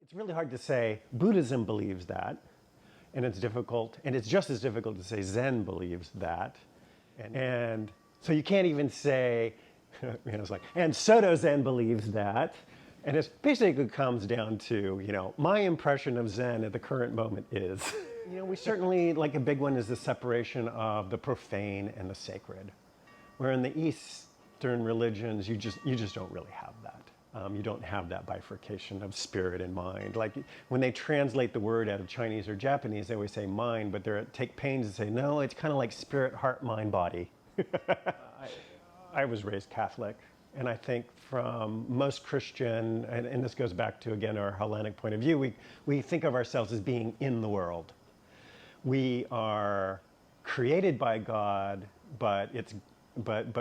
It's really hard to say Buddhism believes that, and it's difficult, and it's just as difficult to say Zen believes that. And so you can't even say, it's like, and Soto Zen believes that. And it basically comes down to, my impression of Zen at the current moment is, we certainly, like a big one is the separation of the profane and the sacred. Where in the Eastern religions, you just don't really have that. You don't have that bifurcation of spirit and mind. Like when they translate the word out of Chinese or Japanese, they always say mind, but they take pains to say, no, it's kind of like spirit, heart, mind, body. I was raised Catholic, and I think from most Christian, and this goes back to, again, our Hellenic point of view, we think of ourselves as being in the world. We are created by God, but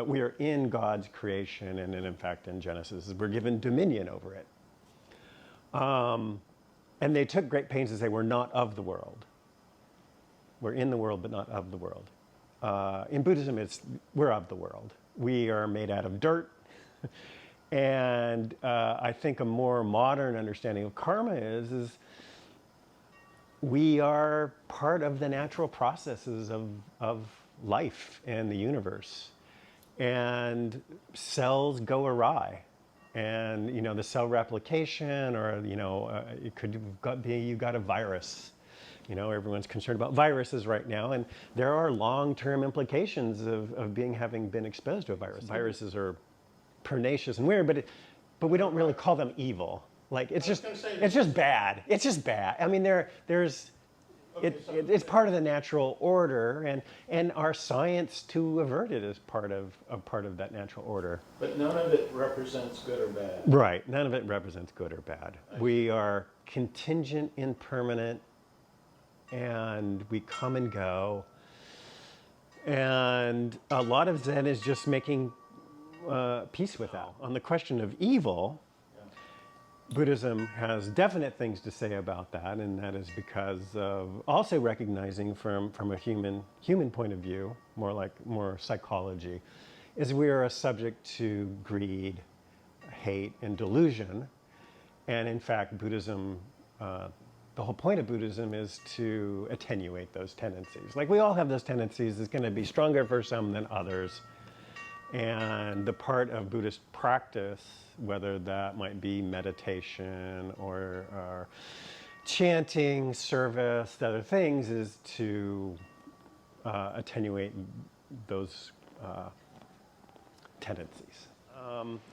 we are in God's creation, and in fact in Genesis we're given dominion over it. And they took great pains to say we're not of the world. We're in the world but not of the world. In Buddhism we're of the world. We are made out of dirt. And I think a more modern understanding of karma is we are part of the natural processes of life and the universe. And cells go awry, and the cell replication, or it could be you got a virus. Everyone's concerned about viruses right now, and there are long-term implications of having been exposed to a virus. Viruses are pernicious and weird, but we don't really call them evil. Like it's just bad. It's just bad. I mean, there's. It's part of the natural order, and our science to avert it is part of that natural order. But none of it represents good or bad. Right, none of it represents good or bad. We are contingent, impermanent, and we come and go. And a lot of Zen is just making peace with that. On the question of evil, Buddhism has definite things to say about that, and that is because of also recognizing from a human point of view, more psychology, is we are a subject to greed, hate, and delusion. And in fact, Buddhism, the whole point of Buddhism is to attenuate those tendencies. Like we all have those tendencies. It's going to be stronger for some than others. And the part of Buddhist practice, whether that might be meditation or chanting, service, other things, is to attenuate those tendencies.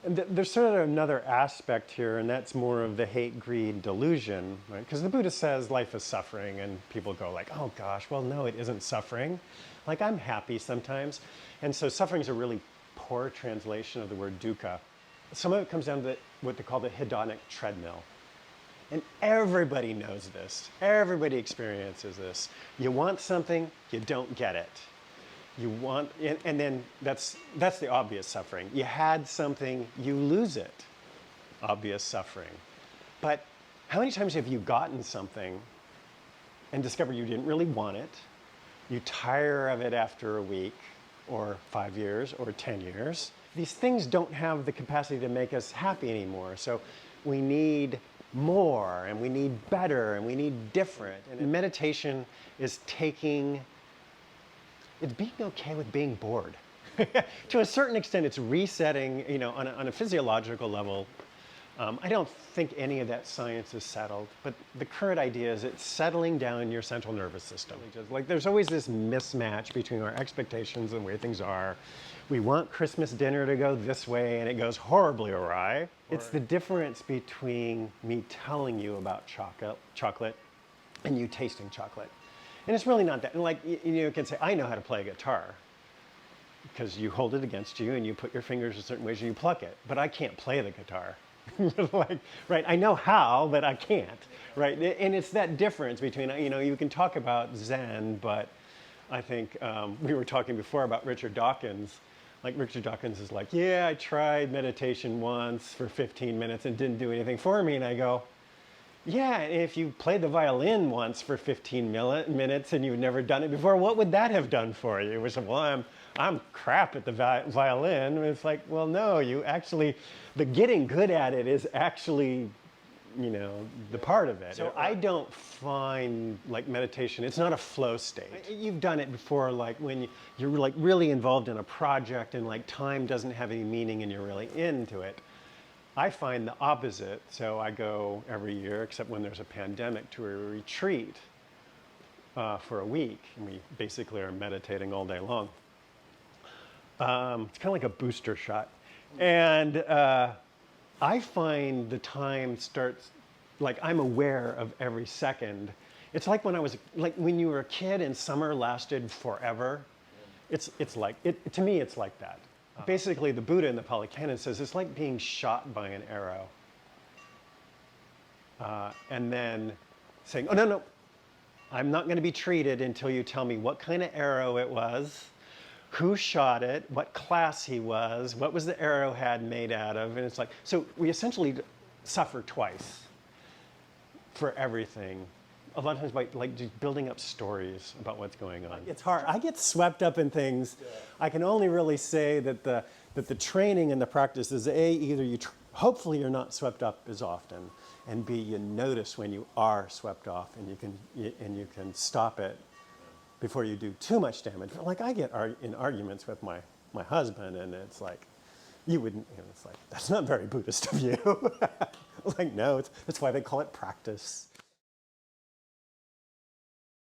And there's sort of another aspect here, and that's more of the hate, greed, delusion, right? Because the Buddha says life is suffering, and people go like, oh gosh, well no, it isn't suffering. Like I'm happy sometimes. And so suffering is a really poor translation of the word dukkha. Some of it comes down to what they call the hedonic treadmill. And everybody knows this. Everybody experiences this. You want something, you don't get it. You want, and then that's the obvious suffering. You had something, you lose it. Obvious suffering. But how many times have you gotten something and discovered you didn't really want it? You tire of it after a week, or 5 years, or 10 years. These things don't have the capacity to make us happy anymore. So we need more, and we need better, and we need different. And meditation is it's being okay with being bored. To a certain extent, it's resetting, on a physiological level. I don't think any of that science is settled, but the current idea is it's settling down your central nervous system. Like there's always this mismatch between our expectations and where things are. We want Christmas dinner to go this way, and it goes horribly awry. It's the difference between me telling you about chocolate and you tasting chocolate. And it's really not that. And you can say, I know how to play a guitar, because you hold it against you and you put your fingers in certain ways and you pluck it. But I can't play the guitar. Right? I know how, but I can't. Right? And it's that difference between, you can talk about Zen, but I think we were talking before about Richard Dawkins. Like Richard Dawkins is like, yeah, I tried meditation once for 15 minutes and didn't do anything for me. And I go, yeah, if you played the violin once for 15 minutes and you've never done it before, what would that have done for you? Which, well, I'm crap at the violin. And it's like, well, no, the getting good at it is actually the part of it. So I don't find like meditation, it's not a flow state. You've done it before, like when you're like really involved in a project and like time doesn't have any meaning and you're really into it. I find the opposite. So I go every year, except when there's a pandemic, to a retreat for a week. And we basically are meditating all day long. It's kind of like a booster shot. And I find the time starts, like I'm aware of every second. It's like when you were a kid and summer lasted forever. It's like, to me it's like that. Basically the Buddha in the Pali Canon says it's like being shot by an arrow. And then saying, oh no, I'm not going to be treated until you tell me what kind of arrow it was, who shot it, what class he was, what was the arrowhead made out of, and it's like, so we essentially suffer twice for everything. A lot of times by like just building up stories about what's going on. It's hard. I get swept up in things. Yeah. I can only really say that the training and the practice is either hopefully you're not swept up as often, and B, you notice when you are swept off, and you can stop it before you do too much damage. Like I get in arguments with my husband, and it's like, you wouldn't, it's like, that's not very Buddhist of you. Like, no, that's why they call it practice.